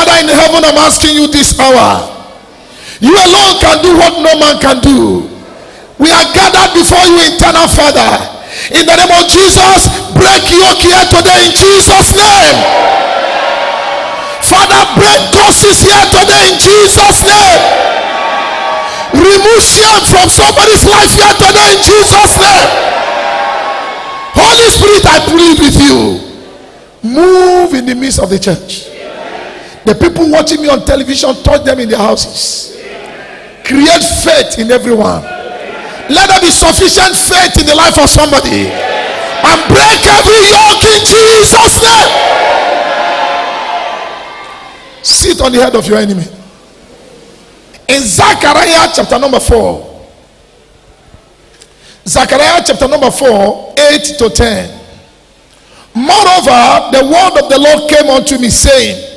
Father in heaven, I'm asking you this hour. You alone can do what no man can do. We are gathered before you, eternal Father. In the name of Jesus, break yoke here today in Jesus' name. Father, break curses here today in Jesus' name. Remove shame from somebody's life here today in Jesus' name. Holy Spirit, I plead with you. Move in the midst of the church. The people watching me on television, touch them in their houses. Create faith in everyone. Let there be sufficient faith in the life of somebody. And break every yoke in Jesus' name. Sit on the head of your enemy. In Zechariah chapter number 4. Zechariah chapter number 4, 8 to 10. Moreover, the word of the Lord came unto me, saying,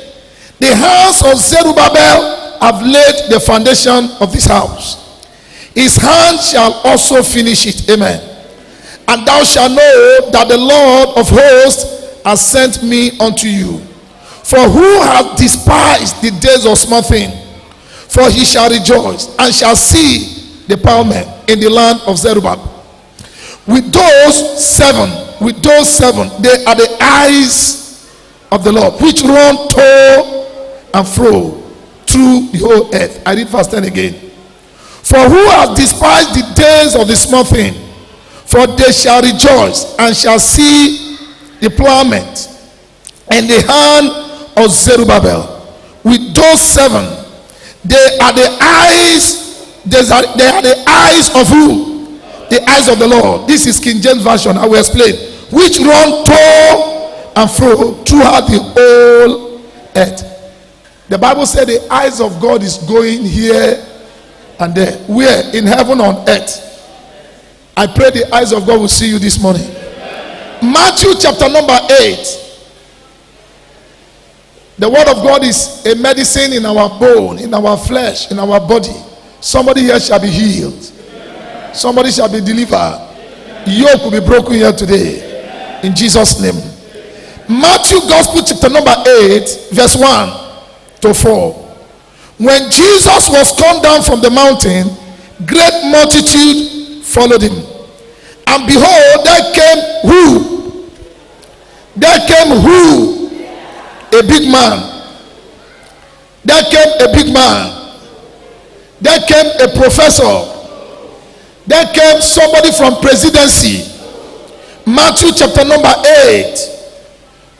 the hands of Zerubbabel have laid the foundation of this house. His hand shall also finish it. Amen. And thou shalt know that the Lord of hosts has sent me unto you. For who hath despised the days of small thing? For he shall rejoice and shall see the plowmen in the land of Zerubbabel. With those seven, they are the eyes of the Lord, which run to and fro through the whole earth. I read verse 10 again. For who hath despised the days of the small thing? For they shall rejoice and shall see the plowmen in the hand of Zerubbabel. With those seven, they are the eyes. They are the eyes of who? The eyes of the Lord. This is King James Version. I will explain. Which run to and fro throughout the whole earth. The Bible said the eyes of God is going here and there. Where? In heaven, on earth. I pray the eyes of God will see you this morning. Matthew chapter number 8. The word of God is a medicine in our bone, in our flesh, in our body. Somebody here shall be healed. Somebody shall be delivered. Yoke will be broken here today. In Jesus' name. Matthew Gospel chapter number 8, verse 1 to 4. When Jesus was come down from the mountain, great multitude followed him. And behold, there came who? There came who? A big man. There came a big man. There came a professor. There came somebody from presidency. Matthew chapter number 8,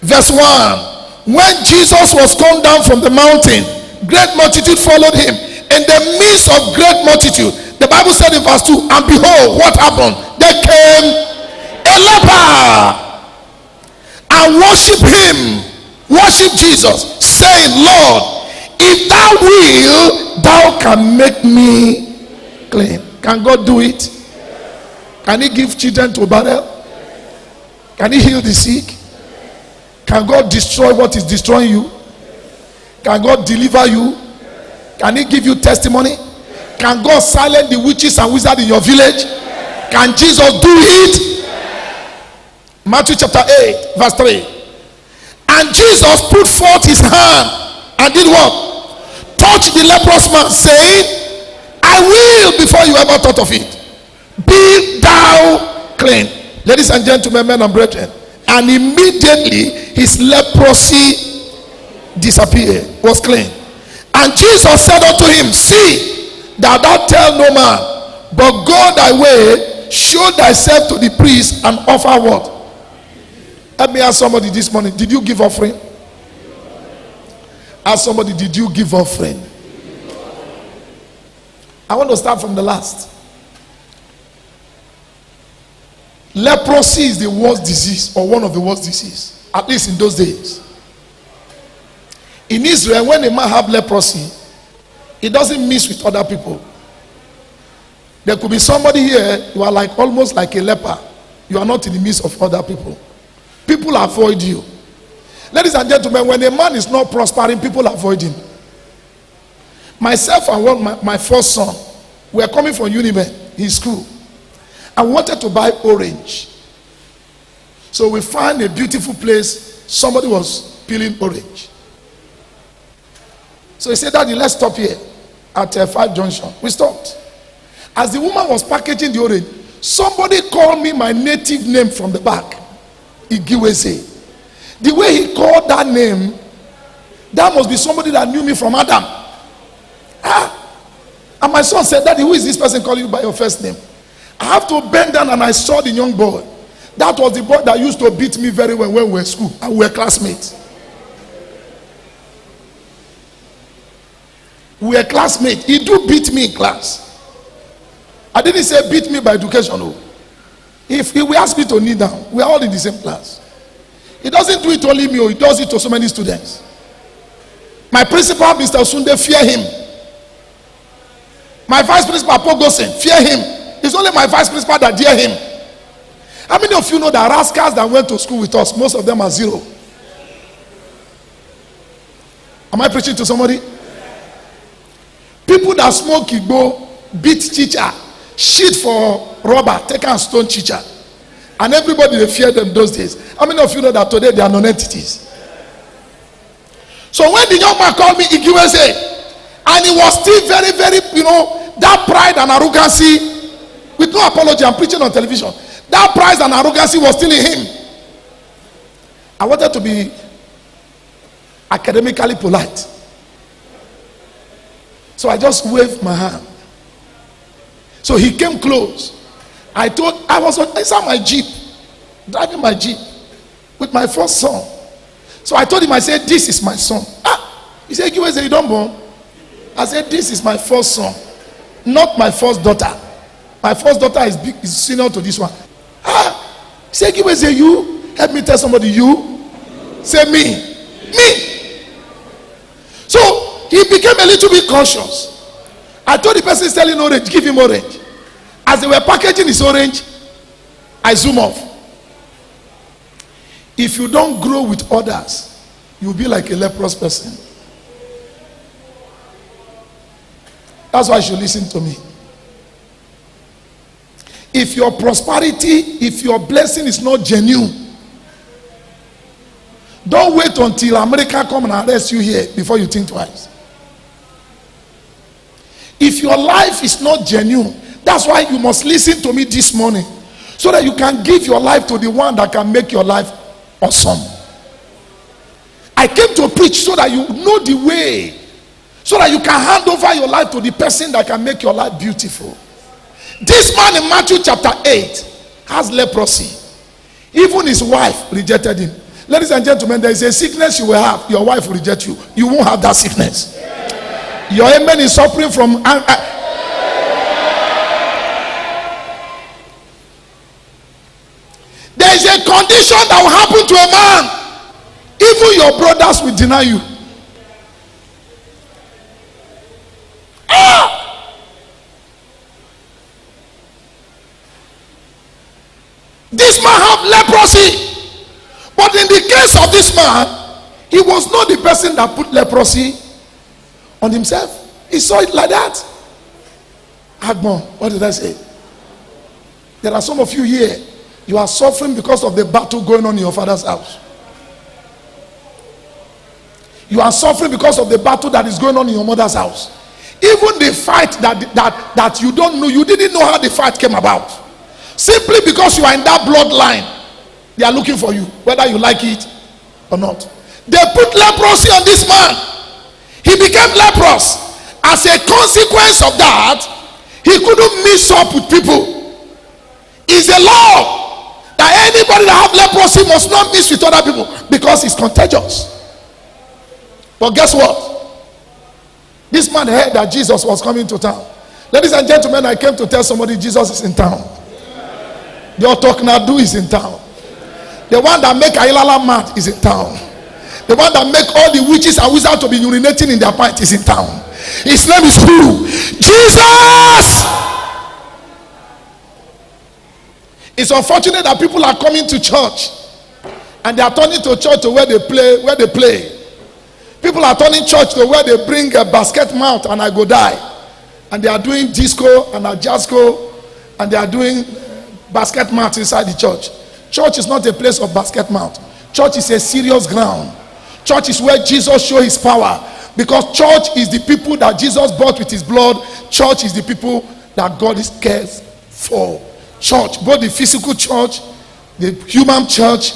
verse 1. When Jesus was come down from the mountain, great multitude followed him. In the midst of great multitude, the Bible said in verse 2, and behold, what happened? There came a leper and worship him, worship Jesus, saying, Lord, if thou will, thou can make me clean. Can God do it? Can he give children to barrel? Can he heal the sick? Can God destroy what is destroying you? Can God deliver you? Can he give you testimony? Can God silence the witches and wizards in your village? Can Jesus do it? Matthew chapter 8, verse 3. And Jesus put forth his hand and did what? Touch the leprous man, saying, I will, before you ever thought of it, be thou clean. Ladies and gentlemen, men and brethren. And immediately his leprosy disappeared, was clean. And Jesus said unto him, see that thou tell no man, but go thy way, show thyself to the priest, and offer what? Let me ask somebody this morning, did you give offering? Ask somebody, did you give offering? I want to start from the last. Leprosy is the worst disease, or one of the worst diseases, at least in those days. In Israel, when a man have leprosy, it doesn't mix with other people. There could be somebody here, you are like almost like a leper. You are not in the midst of other people. People avoid you. Ladies and gentlemen, when a man is not prospering, people avoid him. Myself and my first son, we were coming from Unimed in school. I wanted to buy orange. So we found a beautiful place. Somebody was peeling orange. So he said, Daddy, let's stop here at 5 Junction. We stopped. As the woman was packaging the orange, somebody called me my native name from the back. Igiweze. The way he called that name, that must be somebody that knew me from Adam. And my son said, Daddy, who is this person calling you by your first name? I have to bend down and I saw the young boy. That was the boy that used to beat me very well when we were in school and we were classmates. We were classmates. He do beat me in class. I didn't say beat me by education. No. If he will ask me to kneel down, we are all in the same class. He doesn't do it only me, he does it to so many students. My principal, Mr. Sunde, fear him. My vice principal, Pogosen, fear him. It's only my vice principal that dare him. How many of you know that rascals that went to school with us, most of them are 0? Am I preaching to somebody? People that smoke igbo, beat teacher, shit for rubber, take and stone teacher, and everybody they fear them those days. How many of you know that today they are non-entities? So when the young man called me Igiweze, and he was still very, very, that pride and arrogancy, with no apology, I'm preaching on television, that pride and arrogancy was still in him. I wanted to be academically polite. So I just waved my hand. So he came close. I was inside my Jeep, driving my Jeep with my first son. So I told him, I said, this is my son. He said, Giweze, you don't born? I said, this is my first son, not my first daughter. My first daughter is senior to this one. He said, Giweze, you? Help me tell somebody, you? Say me. Me. So he became a little bit cautious. I told the person selling orange, give him orange. As they were packaging his orange, I zoom off. If you don't grow with others, you'll be like a leprous person. That's why you should listen to me. If your prosperity, if your blessing is not genuine, don't wait until America come and arrest you here before you think twice. If your life is not genuine, that's why you must listen to me this morning, so that you can give your life to the one that can make your life awesome. I came to preach so that you know the way, so that you can hand over your life to the person that can make your life beautiful. This man in Matthew chapter 8 has leprosy. Even his wife rejected him. Ladies and gentlemen, there is a sickness you will have. Your wife will reject you. You won't have that sickness. Your amen is suffering from there is a condition that will happen to a man. Even your brothers will deny you. This man have leprosy. But in the case of this man, he was not the person that put leprosy on himself. He saw it like that. Agbon, what did I say? There are some of you here, you are suffering because of the battle going on in your father's house. You are suffering because of the battle that is going on in your mother's house. Even the fight that you don't know, you didn't know how the fight came about. Simply because you are in that bloodline, they are looking for you, whether you like it or not. They put leprosy on this man. He became leprous. As a consequence of that, he couldn't mix up with people. It's a law that anybody that have leprosy must not mix with other people, because it's contagious. But guess what? This man heard that Jesus was coming to town. Ladies and gentlemen, I came to tell somebody Jesus is in town. The Otoknadu is in town. The one that make Ayilala mad is in town. The one that make all the witches and wizards to be urinating in their pint is in town. His name is who? Jesus! It's unfortunate that people are coming to church and they are turning to church to where they play. People are turning church to where they bring a basket mount and I go die. And they are doing disco and a jazzco and they are doing basket mount inside the church. Church is not a place of basket mount. Church is a serious ground. Church is where Jesus showed his power. Because church is the people that Jesus bought with his blood. Church is the people that God cares for. Church, both the physical church, the human church,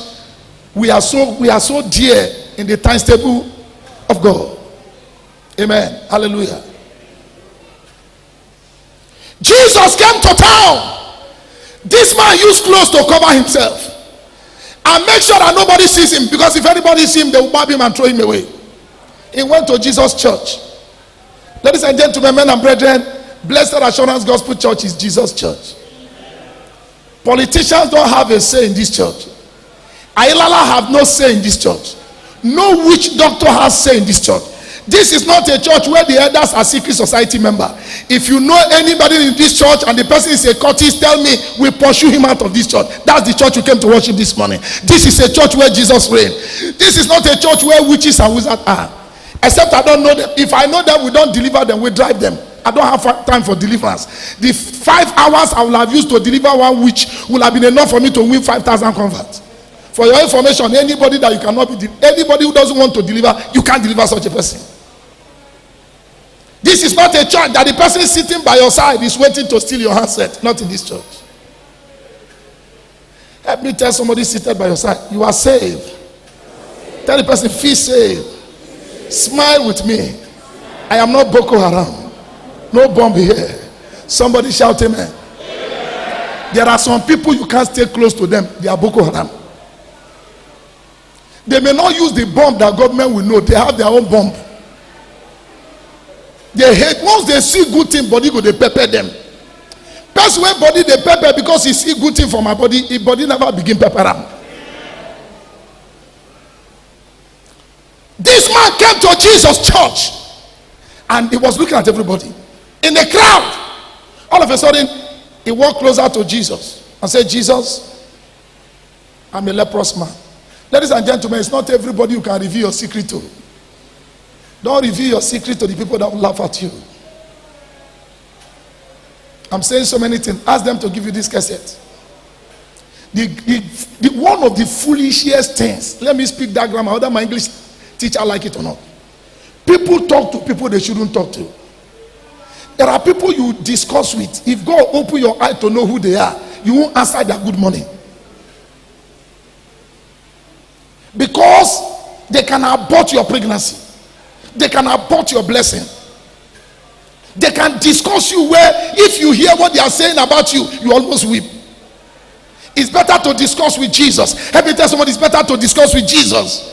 we are so dear in the times table of God. Amen. Hallelujah. Jesus came to town. This man used clothes to cover himself and make sure that nobody sees him, because if anybody sees him, they will mob him and throw him away. He went to Jesus' church. Ladies and gentlemen, men and brethren, Blessed Assurance Gospel Church is Jesus' church. Politicians don't have a say in this church. Ayilala have no say in this church. No witch doctor has say in this church. This is not a church where the elders are secret society member. If you know anybody in this church and the person is a cultist, tell me, we pursue him out of this church. That's the church you came to worship this morning. This is a church where Jesus reigned. This is not a church where witches and wizards are. Except I don't know them. If I know them, we don't deliver them, we drive them. I don't have time for deliverance. The 5 hours I will have used to deliver one witch will have been enough for me to win 5,000 converts. For your information, anybody that you cannot be, anybody who doesn't want to deliver, you can't deliver such a person. This is not a church that the person sitting by your side is waiting to steal your handset. Not in this church. Help me tell somebody seated by your side, you are saved. Tell the person, feel saved. Smile with me. I am not Boko Haram. No bomb here. Somebody shout amen. There are some people you can't stay close to them. They are Boko Haram. They may not use the bomb that government will know. They have their own bomb. They hate. Once they see good thing, body go they pepper them. Person when body they pepper because he see good thing for my body, his body never begin pepper am. This man came to Jesus' church and he was looking at everybody in the crowd. All of a sudden, he walked closer to Jesus and said, Jesus, I'm a leprous man. Ladies and gentlemen, it's not everybody you can reveal your secret to. Don't reveal your secret to the people that will laugh at you. I'm saying so many things. Ask them to give you this cassette. The one of the foolishest things, let me speak that grammar, whether my English teacher like it or not. People talk to people they shouldn't talk to. There are people you discuss with. If God open your eye to know who they are, you won't answer their good morning. Because they can abort your pregnancy. They can abort your blessing. They can discuss you where if you hear what they are saying about you, you almost weep. It's better to discuss with Jesus. Help me tell somebody, it's better to discuss with Jesus.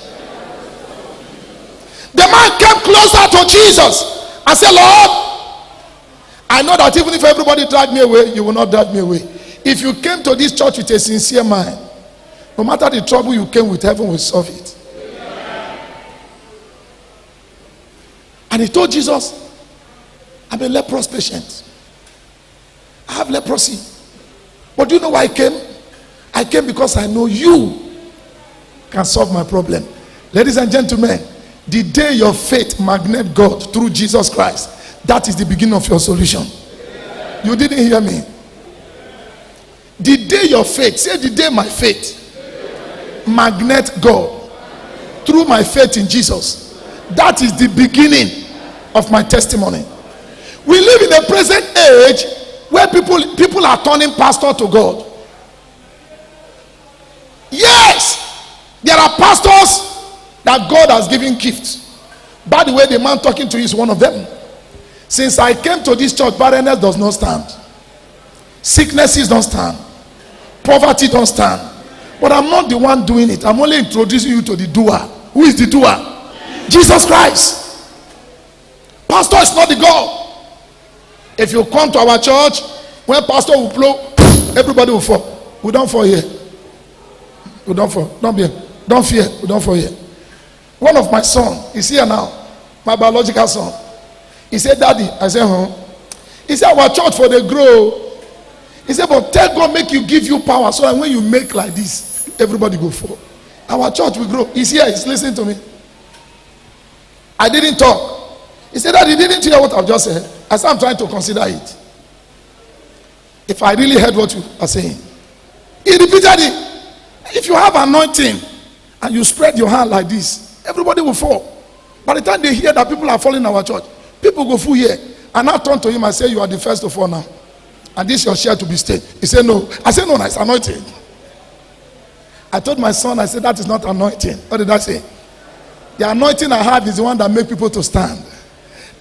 The man came closer to Jesus and said, Lord, I know that even if everybody drag me away, you will not drag me away. If you came to this church with a sincere mind, no matter the trouble you came with, heaven will solve it. And he told Jesus, I'm a leprous patient. I have leprosy. But do you know why I came? I came because I know you can solve my problem. Ladies and gentlemen, the day your faith magnet God through Jesus Christ, that is the beginning of your solution. You didn't hear me. The day your faith, say the day my faith magnet God through my faith in Jesus, that is the beginning of my testimony. We live in a present age where people are turning pastor to God. Yes, there are pastors that God has given gifts. By the way, the man talking to you is one of them. Since I came to this church, barrenness does not stand. Sicknesses don't stand. Poverty don't stand. But I'm not the one doing it. I'm only introducing you to the doer. Who is the doer? Jesus Christ. Pastor is not the God. If you come to our church, when pastor will blow, everybody will fall. We don't fall here. We don't fall. Don't be here. Don't fear. We don't fall here. One of my sons is here now. My biological son. He said, Daddy. I said, huh? He said, our church for the grow. He said, but tell God make you give you power so that when you make like this, everybody go fall. Our church will grow. He's here. He's listening to me. I didn't talk. He said, Daddy, didn't hear what I've just said? I said, I'm trying to consider it. If I really heard what you are saying. He repeated it. If you have anointing and you spread your hand like this, everybody will fall. By the time they hear that people are falling in our church, people go full here. And I turn to him and say, you are the first to fall now. And this is your share to be stayed. He said, no. I said, no, it's anointing. I told my son, I said, that is not anointing. What did I say? The anointing I have is the one that makes people to stand.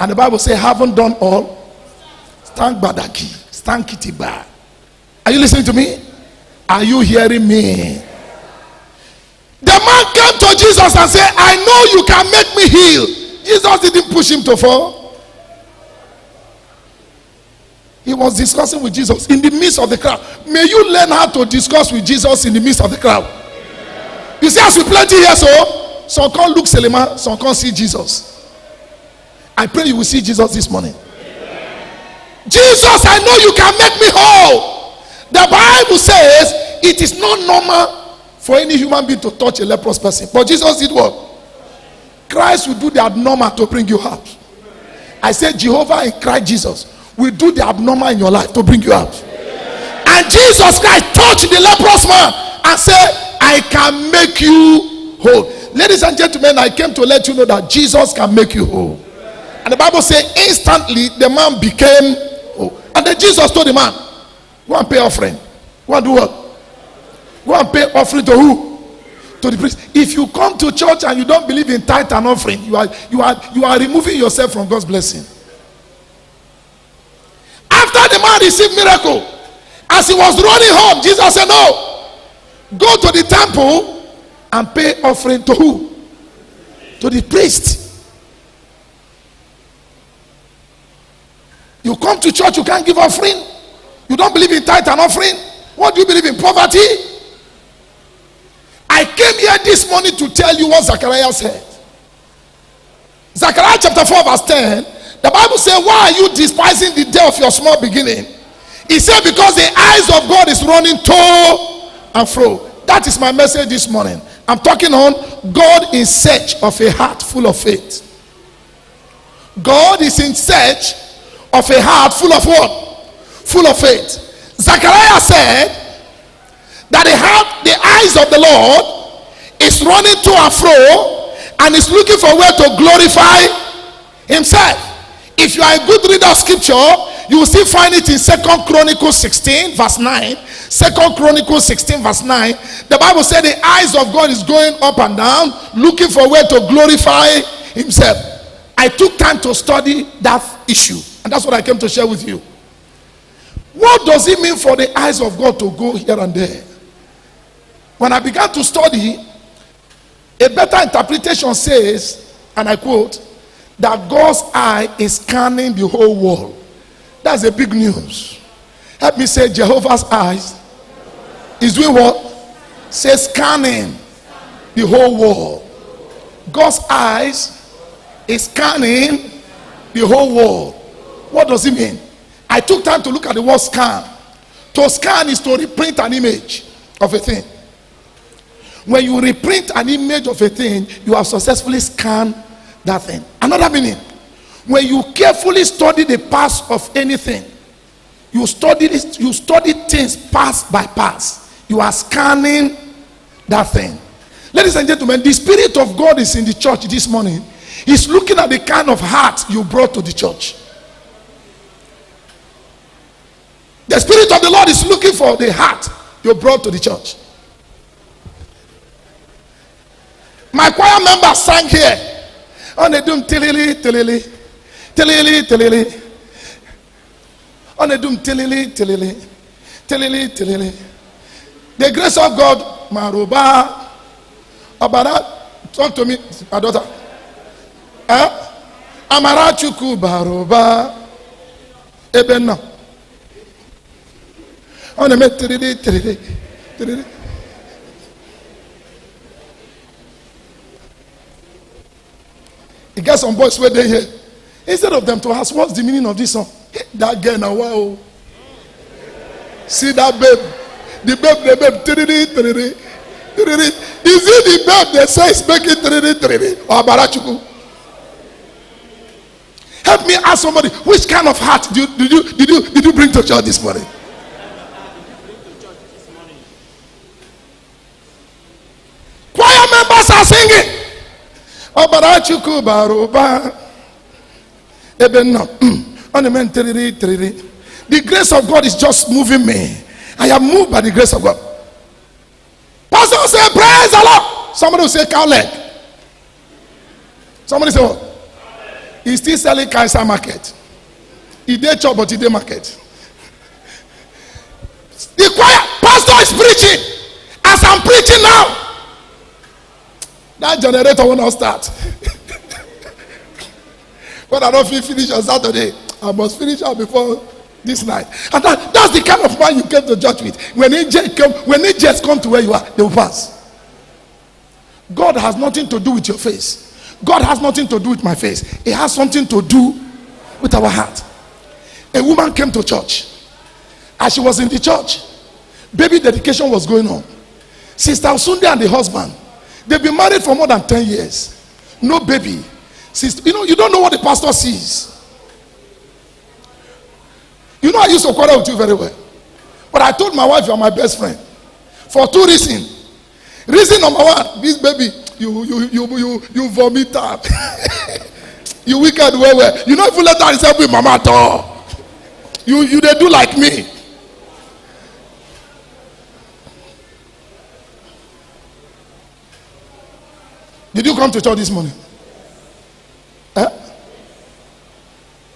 And the Bible says, haven't done all. Stand badaki. Stand kitiba. Are you listening to me? Are you hearing me? The man came to Jesus and said, I know you can make me heal. Jesus didn't push him to fall. He was discussing with Jesus in the midst of the crowd. May you learn how to discuss with Jesus in the midst of the crowd. You see, as we plenty here, so some can't look Selema, some can't see Jesus. I pray you will see Jesus this morning. Jesus, I know you can make me whole. The Bible says it is not normal for any human being to touch a leprous person. But Jesus did what? Christ will do the abnormal to bring you out. I said Jehovah in Christ Jesus will do the abnormal in your life to bring you out. And Jesus Christ touched the leprous man and said, I can make you whole. Ladies and gentlemen, I came to let you know that Jesus can make you whole. And the Bible says instantly the man became whole. And then Jesus told the man, go and pay offering. Go and do what? Go and pay offering to who? To the priest. If you come to church and you don't believe in tithe and offering, you are removing yourself from God's blessing. After the man received miracle, as he was running home, Jesus said, no, go to the temple and pay offering to who? To the priest. You come to church, you can't give offering. You don't believe in tithe and offering. What do you believe in? Poverty? I came here this morning to tell you what Zechariah said. Zechariah chapter 4 verse 10. The Bible says, why are you despising the day of your small beginning? He said, because the eyes of God is running to and fro. That is my message this morning. I'm talking on God in search of a heart full of faith. God is in search of a heart full of what? Full of faith. Zechariah said that the eyes of the Lord is running to and fro and is looking for where to glorify himself. If you are a good reader of scripture, you will still find it in 2 Chronicles 16 verse 9. 2 Chronicles 16 verse 9. The Bible said the eyes of God is going up and down, looking for where to glorify himself. I took time to study that issue, and that's what I came to share with you. What does it mean for the eyes of God to go here and there? When I began to study, a better interpretation says, and I quote, that God's eye is scanning the whole world. That's a big news. Help me say, Jehovah's eyes is doing what? Say scanning the whole world. God's eyes is scanning the whole world. What does it mean? I took time to look at the word scan. To scan is to reprint an image of a thing. When you reprint an image of a thing, you have successfully scanned that thing. Another meaning, when you carefully study the past of anything, you study things past by past. You are scanning that thing. Ladies and gentlemen, the Spirit of God is in the church this morning. He's looking at the kind of heart you brought to the church. The Spirit of the Lord is looking for the heart you brought to the church. My choir member sang here. On the doom tilili tilili tilili tilili. On the doom tilili tilili tilili tilili. The grace of God, Maruba, Abara, talk to me, my daughter. Amarachuku Baruba, Ebena. On the met tilili tilili tilili. He got some boys where they here. Instead of them to ask, what's the meaning of this song? That girl now, wow. See that babe? The babe. Is it the babe that says making or Barachuku? Help me ask somebody, which kind of heart did you bring to church this morning? Choir members are singing. Obarachuku baroba. The grace of God is just moving me. I am moved by the grace of God. Pastor will say, praise the Lord. Somebody will say, cow leg. Somebody say, what? He's still selling cancer market. He did chop, but he did market. The choir pastor is preaching. As I'm preaching now, that generator will not start. But I don't finish on Saturday. I must finish out before this night. And that's the kind of man you came to church with. When angels come to where you are, they will pass. God has nothing to do with your face. God has nothing to do with my face. It has something to do with our heart. A woman came to church. As she was in the church, baby dedication was going on. Sister Sunday and the husband, they've been married for more than 10 years. No baby. Sister, you don't know what the pastor sees. I used to quarrel with you very well. But I told my wife you are my best friend. For two reasons. Reason number one, this baby, you vomit up. You wicked well. You know if you let her yourself with mama at all. You they do like me. Did you come to church this morning?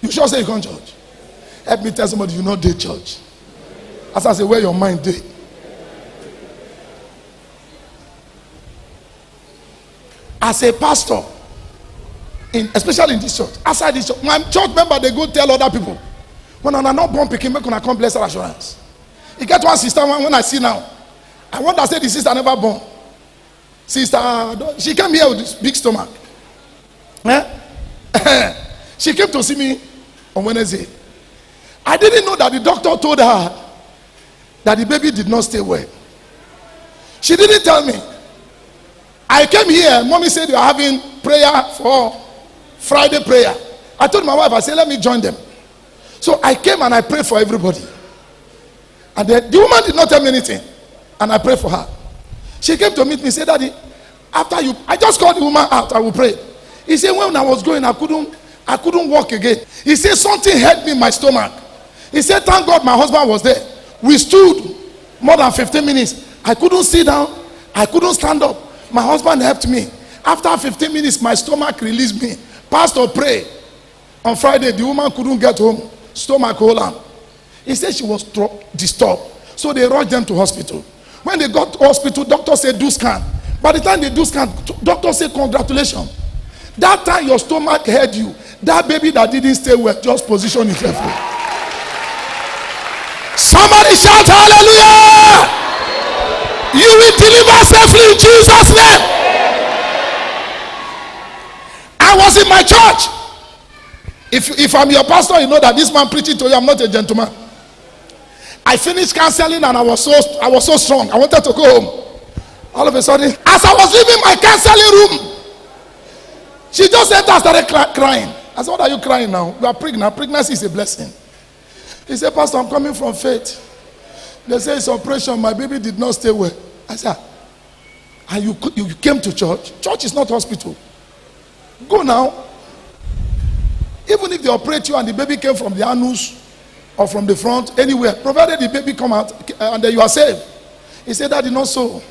You sure say you come to church? Help me tell somebody you not did church. As I say, where your mind did. As a pastor, especially in this church, outside this church, my church member, they go tell other people, when I'm not born picking, make come bless assurance. You get one sister, when I see now, I want to say the sister never born. Sister, she came here with this big stomach. She came to see me on Wednesday. I didn't know that the doctor told her that the baby did not stay well. She didn't tell me. I came here, mommy said you are having prayer for Friday prayer. I told my wife, I said, let me join them. So I came and I prayed for everybody. And the woman did not tell me anything. And I prayed for her. She came to meet me, said, Daddy, after you, I just called the woman out, I will pray. He said, when I was going, I couldn't walk again. He said, something hurt me in my stomach. He said, thank God my husband was there. We stood more than 15 minutes. I couldn't sit down. I couldn't stand up. My husband helped me. After 15 minutes, my stomach released me. Pastor prayed. On Friday, the woman couldn't get home. Stomach hold on. He said she was disturbed. So they rushed them to hospital. When they got to hospital, doctor said do scan. By the time they do scan, doctor said congratulations. That time your stomach hurt you. That baby that didn't stay well, just position it carefully. Somebody shout hallelujah! You will deliver safely in Jesus' name. I was in my church. If I'm your pastor, you know that this man preaching to you, I'm not a gentleman. I finished counseling and I was so strong. I wanted to go home. All of a sudden, as I was leaving my counseling room, she just entered and started crying. I said, what are you crying now? You are pregnant. Pregnancy is a blessing. He said, Pastor, I'm coming from faith. They say it's operation. My baby did not stay well. I said, and you came to church? Church is not hospital. Go now. Even if they operate you and the baby came from the anus or from the front, anywhere, provided the baby come out and then you are saved. He said, Daddy, not so.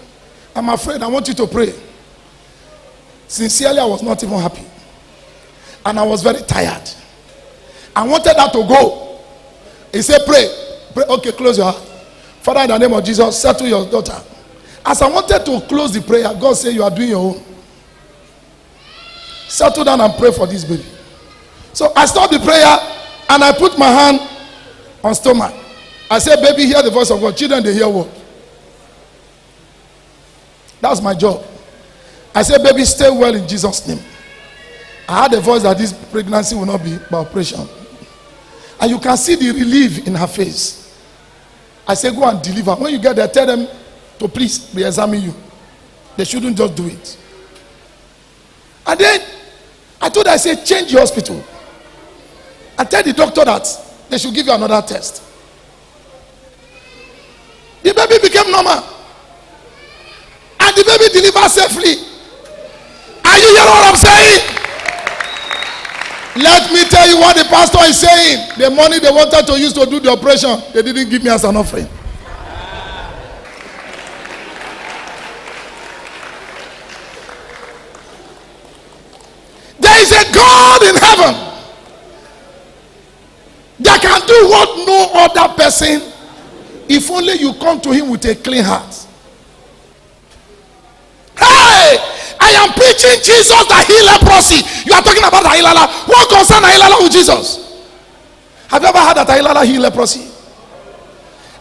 I'm afraid. I want you to pray. Sincerely, I was not even happy. And I was very tired. I wanted that to go. He said, pray. Pray. Okay, close your heart. Father, in the name of Jesus, settle your daughter. As I wanted to close the prayer, God said, you are doing your own. Settle down and pray for this baby. So I stopped the prayer and I put my hand on stomach. I said, baby, hear the voice of God. Children, they hear what? That's my job. I said, baby, stay well in Jesus' name. I had a voice that this pregnancy will not be by operation. And you can see the relief in her face. I said, go and deliver. When you get there, tell them to please re-examine you. They shouldn't just do it. And then I told her, I said, change the hospital. And tell the doctor that they should give you another test. The baby became normal. And the baby delivered safely. Are you hearing what I'm saying? Let me tell you what the pastor is saying. The money they wanted to use to do the operation, they didn't give me as an offering. There is a God in heaven that can do what no other person, if only you come to him with a clean heart. Hey, I am preaching Jesus that heal leprosy. You are talking about Ahilala. What concern Ahilala with Jesus? Have you ever heard that Ahilala heal leprosy?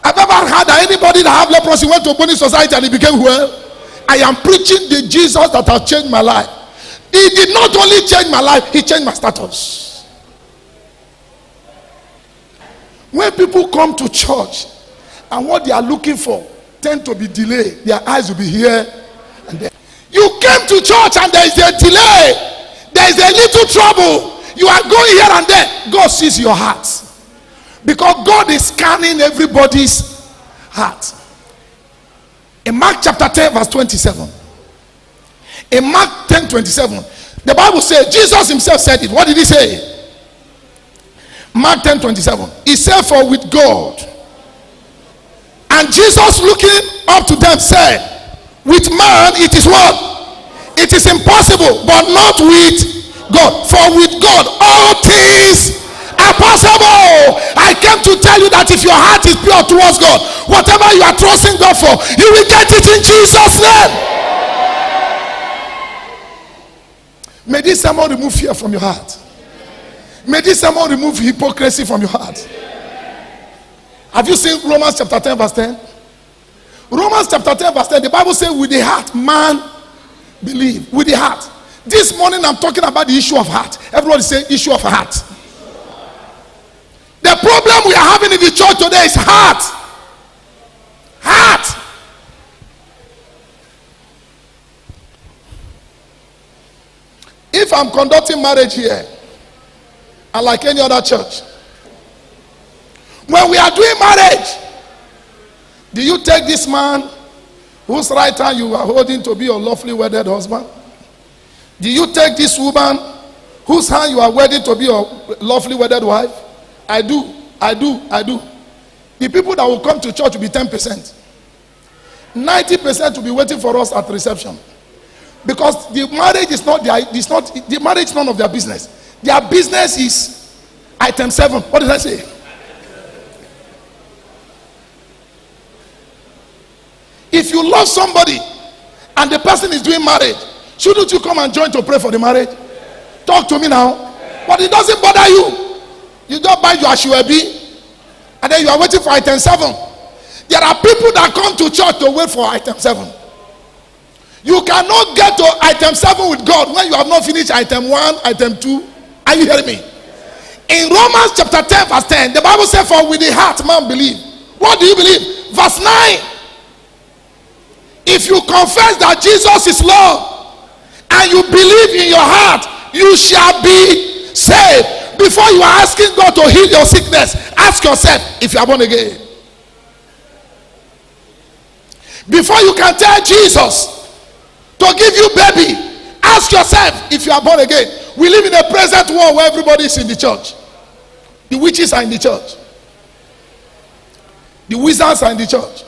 Have you ever heard that anybody that have leprosy went to a Bonnie society and he became well? I am preaching the Jesus that has changed my life. He did not only change my life, he changed my status. When people come to church and what they are looking for tend to be delayed, their eyes will be here and there. You came to church and there is a delay, there is a little trouble, you are going here and there. God sees your heart, because God is scanning everybody's heart. In Mark chapter 10 verse 27, in Mark 10:27, the Bible says, Jesus himself said it. What did he say? Mark 10:27. He said, for with God. And Jesus looking up to them said, with man it is what? It is impossible, but not with God. For with God all things are possible. I came to tell you that if your heart is pure towards God, whatever you are trusting God for, you will get it in Jesus' name. May this sermon remove fear from your heart. May this sermon remove hypocrisy from your heart. Have you seen Romans chapter 10 verse 10? Romans chapter 10 verse 10, the Bible says with the heart man believe. With the heart. This morning I'm talking about the issue of heart. Everybody say issue of heart. The problem we are having in the church today is heart. Heart. If I'm conducting marriage here, and like any other church, when we are doing marriage, do you take this man whose right hand you are holding to be your lawfully wedded husband? Do you take this woman whose hand you are wedding to be your lawfully wedded wife? I do. The people that will come to church will be 10%. 90% will be waiting for us at reception. Because the marriage is not the marriage is none of their business. Their business is item 7. What did I say? If you love somebody and the person is doing marriage, shouldn't you come and join to pray for the marriage? Talk to me now. But it doesn't bother you. You don't buy your ashwebi and then you are waiting for item 7. There are people that come to church to wait for item 7. You cannot get to item 7 with God when you have not finished item 1, item 2. Are you hearing me? In Romans chapter 10 verse 10, the Bible says, for with the heart man believe. What do you believe? Verse 9. If you confess that Jesus is Lord and you believe in your heart, you shall be saved. Before you are asking God to heal your sickness, ask yourself if you are born again. Before you can tell Jesus to give you baby, ask yourself if you are born again. We live in a present world where everybody is in the church. The witches are in the church. The wizards are in the church.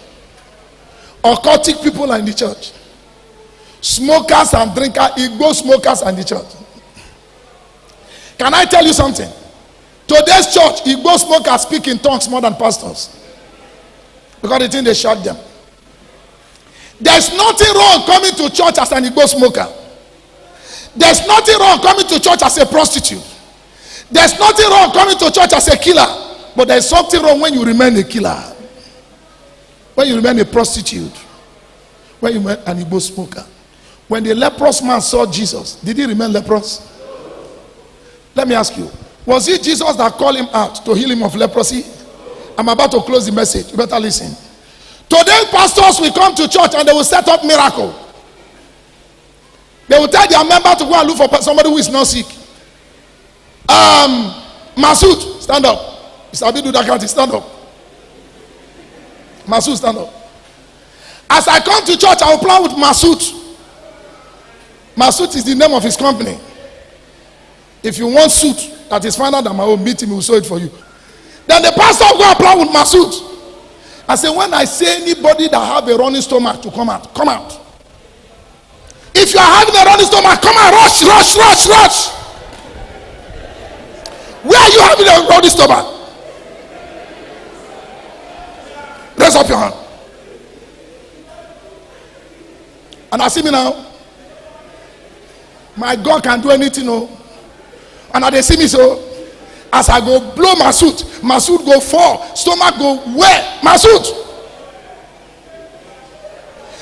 Occultic people are in the church. Smokers and drinkers, Igbo smokers are in the church. Can I tell you something? Today's church, Igbo smokers speak in tongues more than pastors. Because they think they shot them. There's nothing wrong coming to church as an Igbo smoker. There's nothing wrong coming to church as a prostitute. There's nothing wrong coming to church as a killer. But there's something wrong when you remain a killer. When you remain a prostitute. When you remain an Igbo smoker. When the leprous man saw Jesus, did he remain leprous? Let me ask you. Was it Jesus that called him out to heal him of leprosy? I'm about to close the message. You better listen. Today pastors will come to church and they will set up miracle. They will tell their member to go and look for somebody who is not sick. Masood, stand up. Isabi do that kind, stand up. Masood, stand up. As I come to church, I will plan with Masood. Masood is the name of his company. If you want suit that is finer than my own, meet him, he will sew it for you. Then the pastor will go and plan with Masood. I say, when I say anybody that have a running stomach to come out, come out. If you are having a running stomach, come out, rush, rush, rush, rush. Where are you having a running stomach? Raise up your hand. And I see me now. My God can do anything, oh. And they see me so. As I go blow Masood go fall, stomach go where? Masood.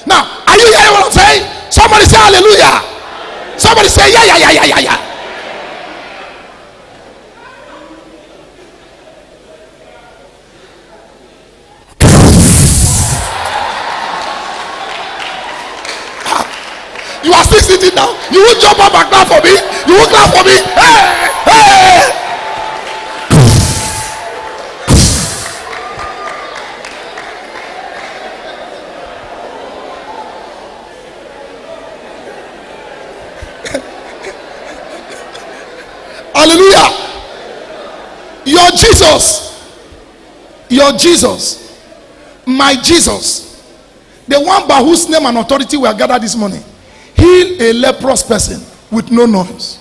Now, are you hearing what I'm saying? Somebody say hallelujah. Somebody say yeah, yeah, yeah, yeah, yeah, yeah. You are still sitting down. You will jump up and clap for me. You will clap for me. Hey, hey. Hallelujah. Your Jesus, my Jesus, the one by whose name and authority we are gathered this morning, heal a leprous person with no noise.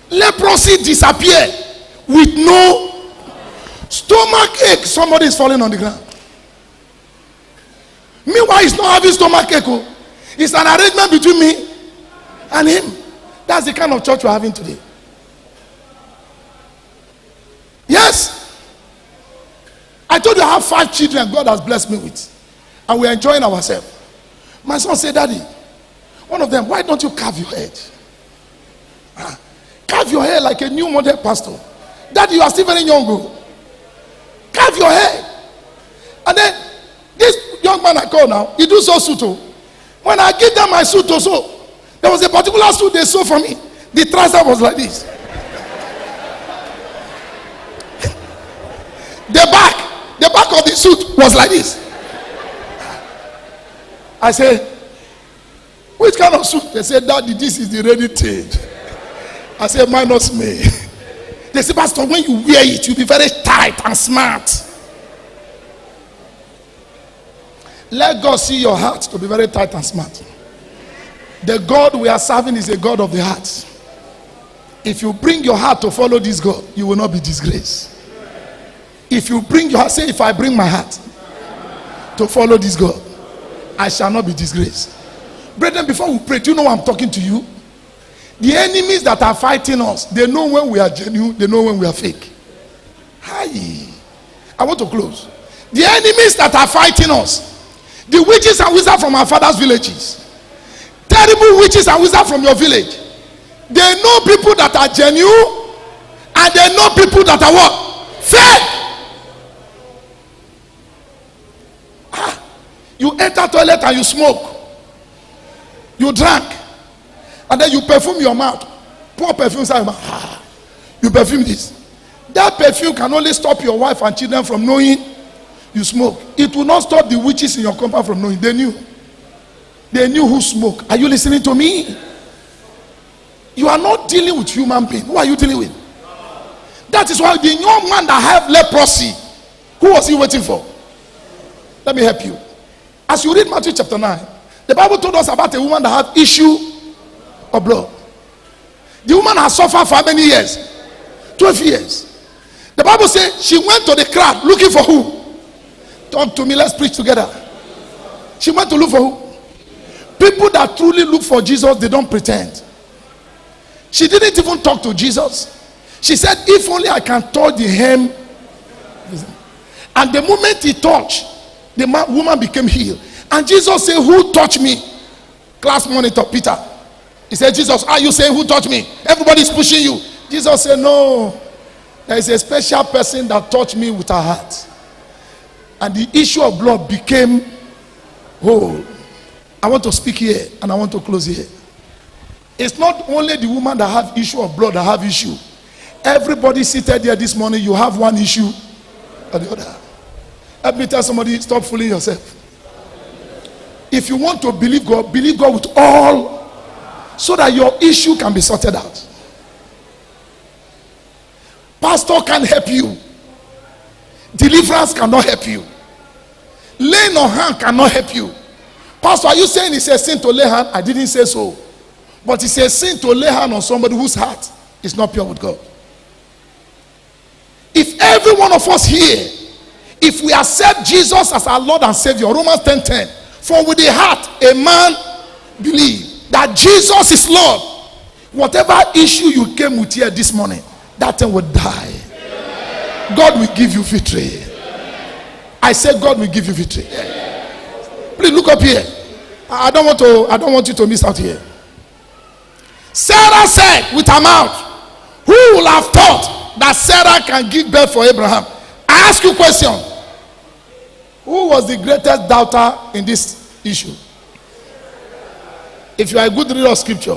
Leprosy disappear with no stomach ache. Somebody is falling on the ground. Meanwhile, he's not having stomach ache. It's an arrangement between me and him. That's the kind of church we're having today. Yes. I told you I have 5 children God has blessed me with. And we're enjoying ourselves. My son said, Daddy, one of them, why don't you carve your head? Carve your hair like a new model pastor. Daddy, you are still very young. Carve your hair. And then this young man I call now, he do so suit. When I give them my suit also, there was a particular suit they sew for me. The trouser was like this. The back of the suit was like this. I say, which kind of suit? They said, Daddy, this is the ready trade. I said, minus me. They said, Pastor, when you wear it, you'll be very tight and smart. Let God see your heart to be very tight and smart. The God we are serving is a God of the heart. If you bring your heart to follow this God, you will not be disgraced. If you bring your heart, say, if I bring my heart to follow this God, I shall not be disgraced. Brethren, before we pray, do you know I'm talking to you? The enemies that are fighting us, they know when we are genuine, they know when we are fake. Hi. I want to close. The enemies that are fighting us, the witches and wizards from our father's villages, terrible witches and wizards from your village, they know people that are genuine and they know people that are what? Fake. You enter toilet and you smoke. You drank. And then you perfume your mouth. Pour perfume inside your mouth. You perfume this. That perfume can only stop your wife and children from knowing you smoke. It will not stop the witches in your compound from knowing. They knew. They knew who smoke. Are you listening to me? You are not dealing with human being. Who are you dealing with? That is why the young man that have leprosy, who was he waiting for? Let me help you. As you read Matthew chapter 9, the Bible told us about a woman that had issue of blood. The woman has suffered for how many years? 12 years. The Bible says she went to the crowd looking for who? Talk to me, let's preach together. She went to look for who? People that truly look for Jesus, they don't pretend. She didn't even talk to Jesus. She said, if only I can touch the hem. And the moment he touched, the woman became healed. And Jesus said, who touched me? Class monitor Peter. He said, Jesus, are you saying who touched me? Everybody's pushing you. Jesus said, no. There is a special person that touched me with her heart. And the issue of blood became whole. I want to speak here and I want to close here. It's not only the woman that have issue of blood that have issue. Everybody seated here this morning, you have one issue or the other. Let me tell somebody, stop fooling yourself. If you want to believe God with all, so that your issue can be sorted out. Pastor can't help you. Deliverance cannot help you. Laying on hand cannot help you. Pastor, are you saying it's a sin to lay hand? I didn't say so. But it's a sin to lay hand on somebody whose heart is not pure with God. If every one of us here, if we accept Jesus as our Lord and Savior, Romans 10:10, for with the heart a man believes that Jesus is Lord, whatever issue you came with here this morning, that thing will die. God will give you victory. I said God will give you victory. Please look up here. I don't want you to miss out here. Sarah said with her mouth, who will have thought that Sarah can give birth for Abraham? I ask you a question. Who was the greatest doubter in this issue? If you are a good reader of scripture,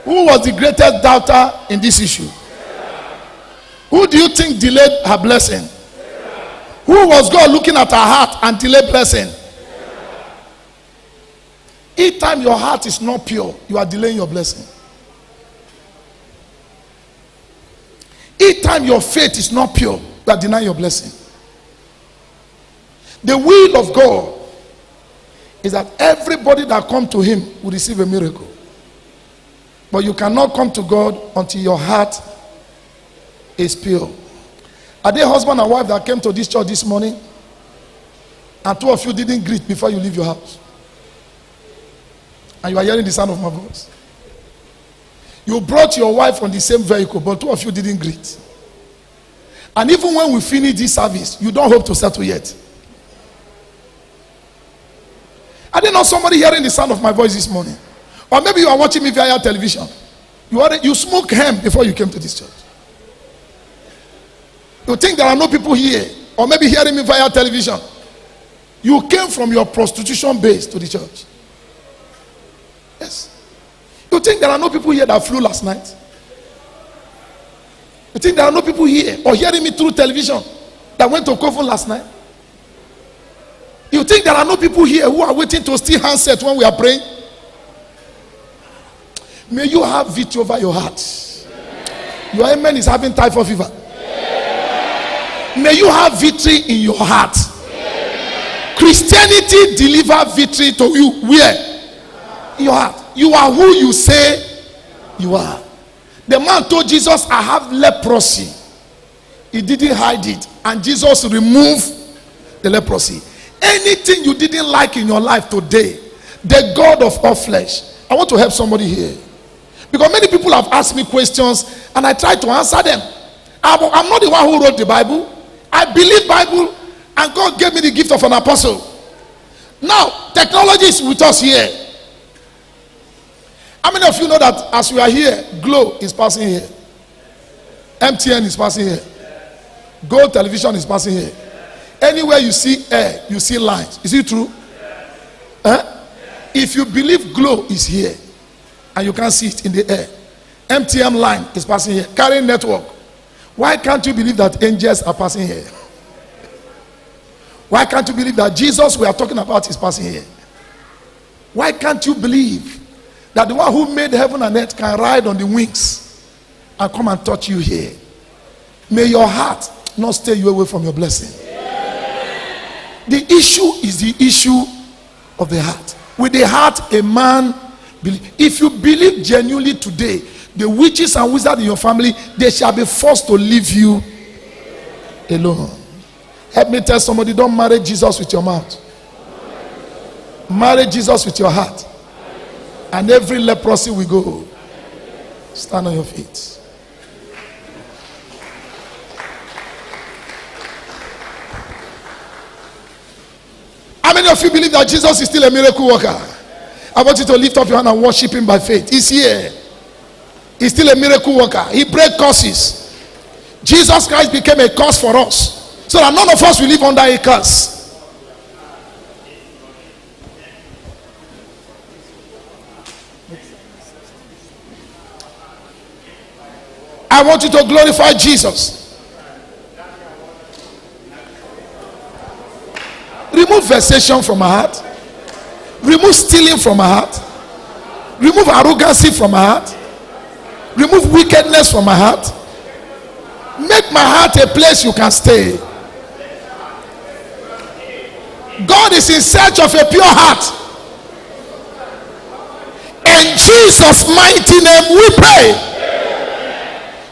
who was the greatest doubter in this issue? Who do you think delayed her blessing? Who was God looking at her heart and delayed blessing? Each time your heart is not pure, you are delaying your blessing. Each time your faith is not pure, you are denying your blessing. The will of God is that everybody that comes to him will receive a miracle. But you cannot come to God until your heart is pure. Are there husband and wife that came to this church this morning and two of you didn't greet before you leave your house? And you are hearing the sound of my voice. You brought your wife on the same vehicle, but two of you didn't greet. And even when we finish this service, you don't hope to settle yet. Are there not somebody hearing the sound of my voice this morning? Or maybe you are watching me via television. You smoked hemp before you came to this church. You think there are no people here, or maybe hearing me via television. You came from your prostitution base to the church. Yes. You think there are no people here that flew last night? You think there are no people here or hearing me through television that went to Kofu last night? You think there are no people here who are waiting to steal handsets when we are praying? May you have victory over your heart. Your amen is having typhoid fever. May you have victory in your heart. Christianity deliver victory to you where? In your heart. You are who you say you are. The man told Jesus, I have leprosy. He didn't hide it. And Jesus removed the leprosy. Anything you didn't like in your life today, the God of all flesh. I want to help somebody here. Because many people have asked me questions and I try to answer them. I'm not the one who wrote the Bible. I believe Bible and God gave me the gift of an apostle. Now, technology is with us here. How many of you know that as we are here, Glow is passing here? MTN is passing here. Gold Television is passing here. Anywhere you see air, you see lines. Is it true? If you believe Glow is here and you can't see it in the air, MTN line is passing here, carrying network. Why can't you believe that angels are passing here? Why can't you believe that Jesus we are talking about is passing here? Why can't you believe that the one who made heaven and earth can ride on the wings and come and touch you here? May your heart not stay you away from your blessing. The issue is the issue of the heart. With the heart, a man believes. If you believe genuinely today, the witches and wizards in your family, they shall be forced to leave you alone. Help me tell somebody, don't marry Jesus with your mouth. Marry Jesus with your heart. And every leprosy will go. Stand on your feet. How many of you believe that Jesus is still a miracle worker? I want you to lift up your hand and worship him by faith. He's here. He's still a miracle worker. He breaks curses. Jesus Christ became a curse for us, so that none of us will live under a curse. I want you to glorify Jesus. Remove vexation from my heart. Remove stealing from my heart. Remove arrogancy from my heart. Remove wickedness from my heart. Make my heart a place you can stay. God is in search of a pure heart. In Jesus' mighty name we pray.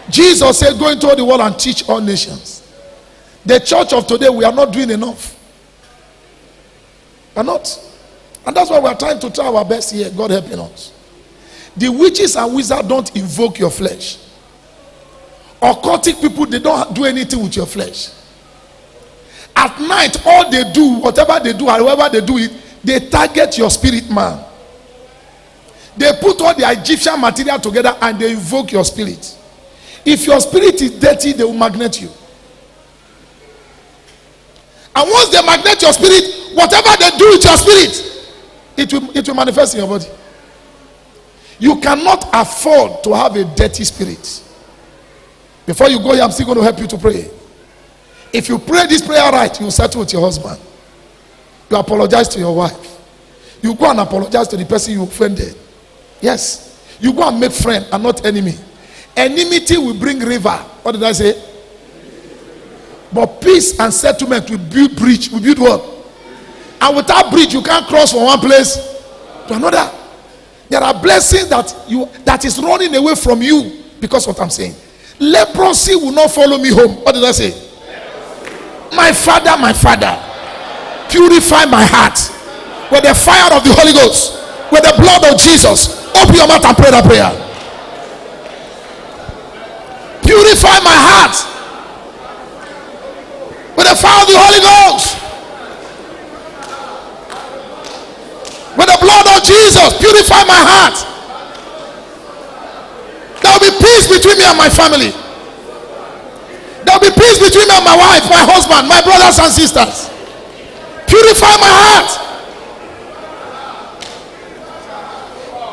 Jesus said, go into the world and teach all nations. The church of today, we are not doing enough. We are not. And that's why we are trying to try our best here. God helping us. The witches and wizards don't invoke your flesh. Occultic people, they don't do anything with your flesh. At night, all they do, whatever they do, however they do it, they target your spirit man. They put all the Egyptian material together and they invoke your spirit. If your spirit is dirty, they will magnet you. And once they magnet your spirit, whatever they do with your spirit, it will manifest in your body. You cannot afford to have a dirty spirit. Before you go here, I'm still going to help you to pray. If you pray this prayer right, you will settle with your husband. You apologize to your wife. You go and apologize to the person you offended. Yes. You go and make friend and not enemy. Enmity will bring river. What did I say? But peace and settlement will build bridge. Will build what? And without bridge, you can't cross from one place to another. There are blessings that is running away from you because of what I'm saying. Leprosy will not follow me home. What did I say? My Father, purify my heart with the fire of the Holy Ghost, with the blood of Jesus. Open your mouth and pray that prayer. Purify my heart with the fire of the Holy Ghost, with the blood of Jesus. Purify my heart. There will be peace between me and my family. There will be peace between me and my wife, my husband, my brothers and sisters. Purify my heart.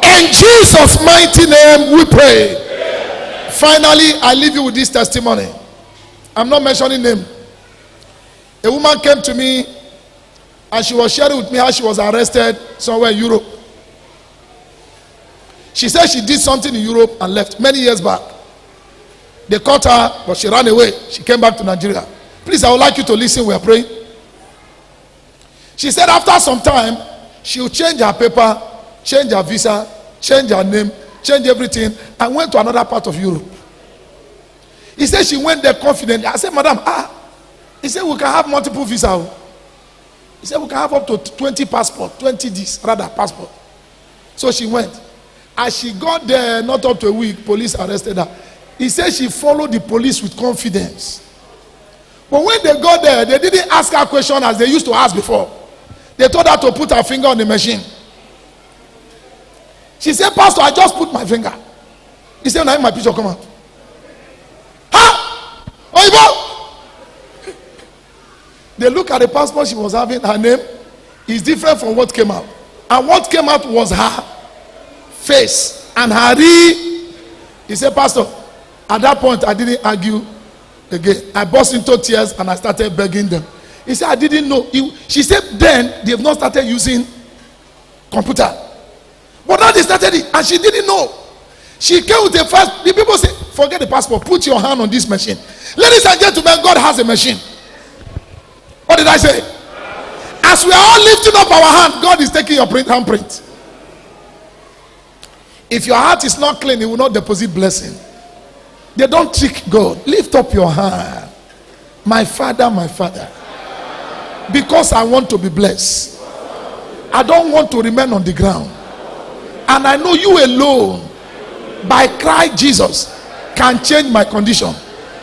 In Jesus' mighty name we pray. Finally, I leave you with this testimony. I'm not mentioning name. A woman came to me and she was sharing with me how she was arrested somewhere in Europe. She said she did something in Europe and left many years back. They caught her, but she ran away. She came back to Nigeria. Please, I would like you to listen. We are praying. She said after some time, she will change her paper, change her visa, change her name, change everything, and went to another part of Europe. He said she went there confidently. I said, Madam, he said we can have multiple visas. He said we can have up to 20 passport, 20 this, rather passport. So she went. As she got there, not up to a week, police arrested her. He said she followed the police with confidence. But when they got there, they didn't ask her question as they used to ask before. They told her to put her finger on the machine. She said, Pastor, I just put my finger. He said, now my picture come out. Ha! Oibo! They look at the passport she was having. Her name is different from what came out. And what came out was her face and her He said, Pastor, at that point I didn't argue again. I burst into tears and I started begging them. He said, I didn't know. She said, then they have not started using computer. But now they started it and she didn't know. She came with the first. The people say, forget the passport, put your hand on this machine. Ladies and gentlemen, God has a machine. What did I say? As we are all lifting up our hand, God is taking your handprint. If your heart is not clean, He will not deposit blessing. They don't trick God. Lift up your hand. My Father, because I want to be blessed. I don't want to remain on the ground. And I know you alone, by Christ Jesus, can change my condition.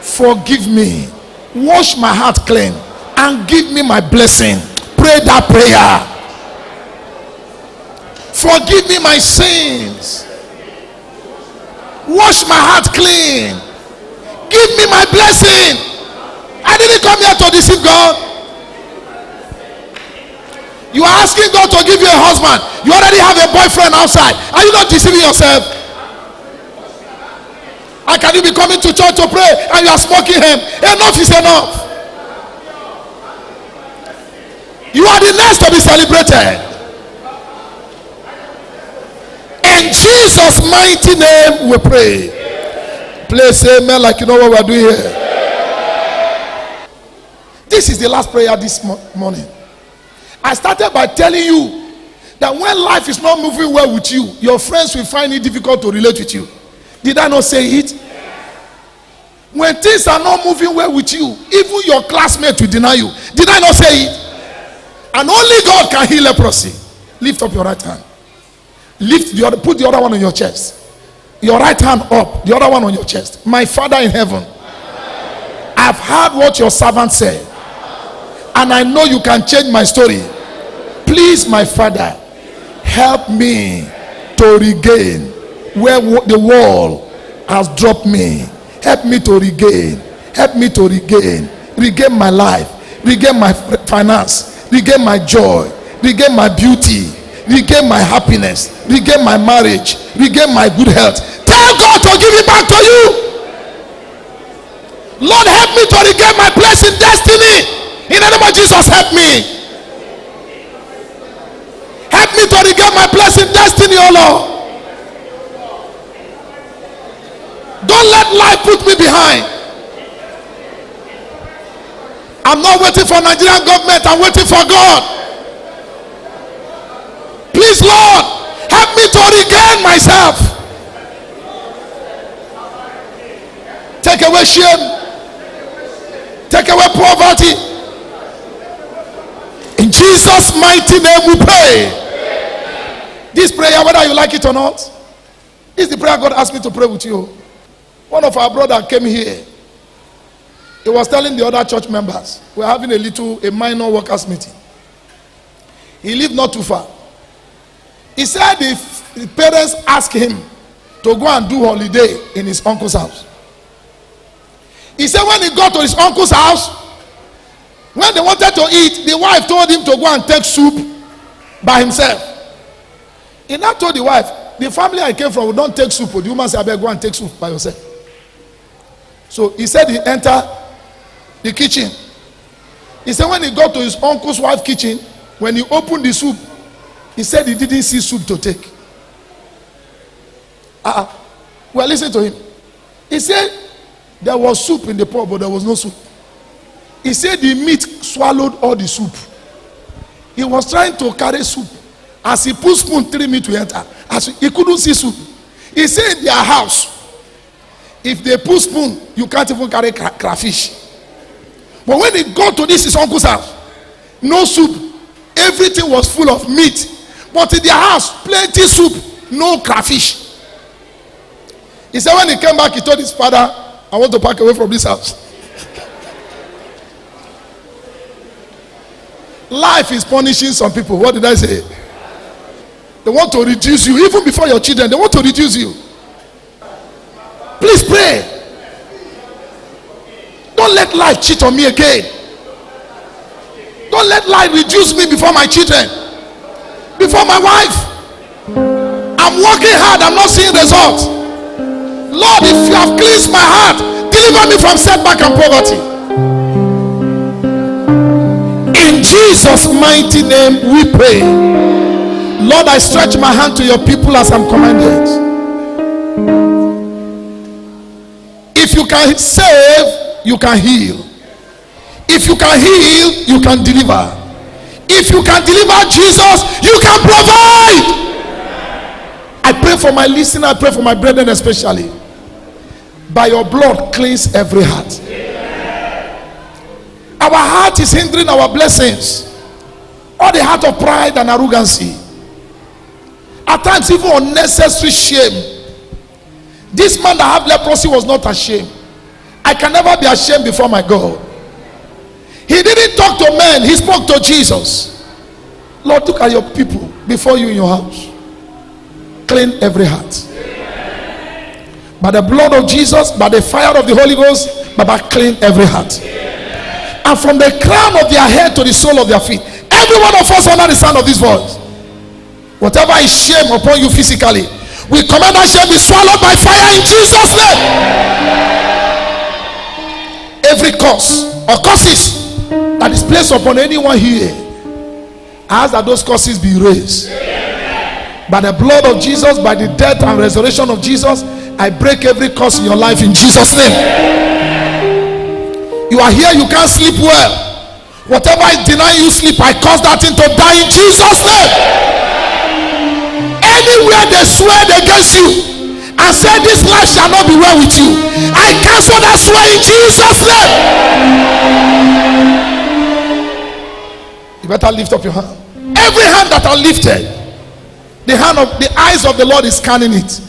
Forgive me. Wash my heart clean. And give me my blessing. Pray that prayer. Forgive me my sins. Wash my heart clean. Give me my blessing. I didn't come here to deceive God. You are asking God to give you a husband. You already have a boyfriend outside. Are you not deceiving yourself? How can you be coming to church to pray and you are smoking him? Enough is enough. You are the next to be celebrated. Jesus' mighty name we pray. Please say amen like you know what we are doing here. This is the last prayer this morning. I started by telling you that when life is not moving well with you, your friends will find it difficult to relate with you. Did I not say it? When things are not moving well with you, even your classmates will deny you. Did I not say it? And only God can heal leprosy. Lift up your right hand. Put the other one on your chest. Your right hand up, the other one on your chest. My Father in heaven, I've heard what your servant said, and I know you can change my story. Please, my Father, help me to regain where the wall has dropped me. Help me to regain. Help me to regain. Regain my life. Regain my finance. Regain my joy. Regain my beauty. Regain my happiness. Regain my marriage. Regain my good health. Tell God to give it back to you. Lord, help me to regain my place in destiny. In the name of Jesus, help me. Help me to regain my place in destiny, oh Lord. Don't let life put me behind. I'm not waiting for Nigerian government. I'm waiting for God. Please, Lord, help me to regain myself. Take away shame. Take away poverty. In Jesus' mighty name we pray. This prayer, whether you like it or not, is the prayer God asked me to pray with you. One of our brothers came here. He was telling the other church members, we're having a minor workers meeting. He lived not too far. He said if the parents asked him to go and do holiday in his uncle's house. He said when he got to his uncle's house, when they wanted to eat, the wife told him to go and take soup by himself. He now told the wife, the family I came from, we don't take soup. The woman said, I better go and take soup by yourself. So he said he entered the kitchen. He said when he got to his uncle's wife's kitchen, when he opened the soup, he said he didn't see soup to take. Well, listen to him. He said there was soup in the pot, but there was no soup. He said the meat swallowed all the soup. He was trying to carry soup. As he put spoon, 3 minutes to enter. As he couldn't see soup. He said in their house, if they put spoon, you can't even carry crayfish. But when he got to this his uncle's house, no soup. Everything was full of meat. But in their house, plenty soup, no crayfish. He said when he came back, he told his father, I want to pack away from this house. Life is punishing some people. What did I say? They want to reduce you. Even before your children, they want to reduce you. Please pray. Don't let life cheat on me again. Don't let life reduce me before my children, before my wife. I'm working hard. I'm not seeing results. Lord, if you have cleansed my heart, deliver me from setback and poverty. In Jesus' mighty name we pray. Lord, I stretch my hand to your people as I'm commanded. If you can save, you can heal. If you can heal, you can deliver. If you can deliver Jesus, you can provide. I pray for my listener, I pray for my brethren especially. By your blood, cleanse every heart. Our heart is hindering our blessings. Or the heart of pride and arrogancy. At times even unnecessary shame. This man that had leprosy was not ashamed. I can never be ashamed before my God. He didn't talk to men, he spoke to Jesus. Lord, look at your people before you in your house. Clean every heart. By the blood of Jesus, by the fire of the Holy Ghost, Baba, clean every heart. And from the crown of their head to the sole of their feet, every one of us under the sound of this voice, whatever is shame upon you physically, we command that shame be swallowed by fire in Jesus' name. Every curse or curses that is placed upon anyone here, I ask that those curses be erased. By the blood of Jesus, by the death and resurrection of Jesus, I break every curse in your life in Jesus' name. You are here, you can't sleep well. Whatever is denying you sleep, I cause that thing to die in Jesus' name. Anywhere they swear against you and say this life shall not be well with you, I cancel that swear in Jesus' name. You better lift up your hand. Every hand that are lifted, the eyes of the Lord is scanning it.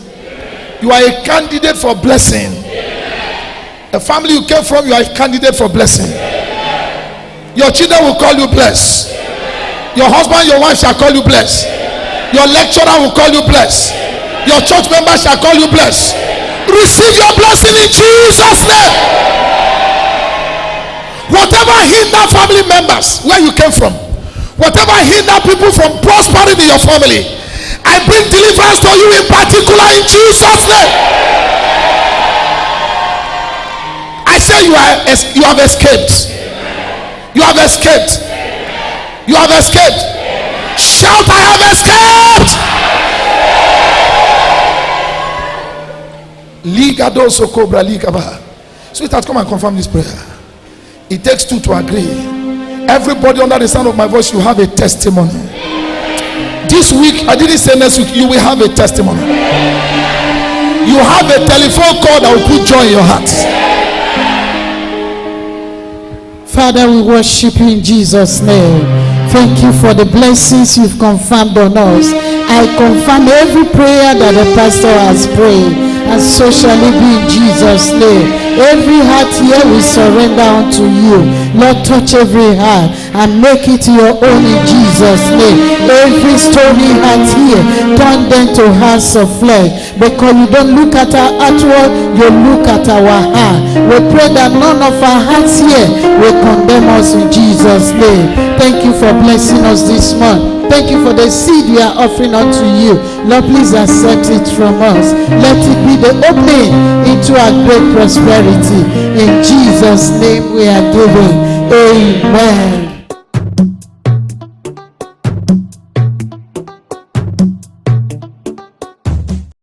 You are a candidate for blessing. The family you came from, you are a candidate for blessing. Your children will call you blessed. Your husband, your wife shall call you blessed. Your lecturer will call you blessed. Your church member shall call you blessed. Receive your blessing in Jesus' name. Whatever hinder family members where you came from, whatever hinder people from prospering in your family, I bring deliverance to you in particular in Jesus' name. I say you have escaped. You have escaped. You have escaped. Shout, I have escaped. Ligadoso cobra ligaba. Sweetheart, come and confirm this prayer. It takes two to agree. Everybody under the sound of my voice, you have a testimony. This week, I didn't say next week, you will have a testimony. You have a telephone call that will put joy in your heart. Father, we worship you in Jesus' name. Thank you for the blessings you've confirmed on us. I confirm every prayer that the pastor has prayed, and so shall it be in Jesus' name. Every heart here we surrender unto you. Lord, touch every heart and make it your own in Jesus' name. Every stony heart here, turn them to hearts of flesh, because you don't look at our outward, you look at our heart. We pray that none of our hearts here will condemn us in Jesus' name. Thank you for blessing us this month. Thank you for the seed we are offering unto you. Lord, please accept it from us. Let it be the opening into our great prosperity. In Jesus' name we are giving. Amen.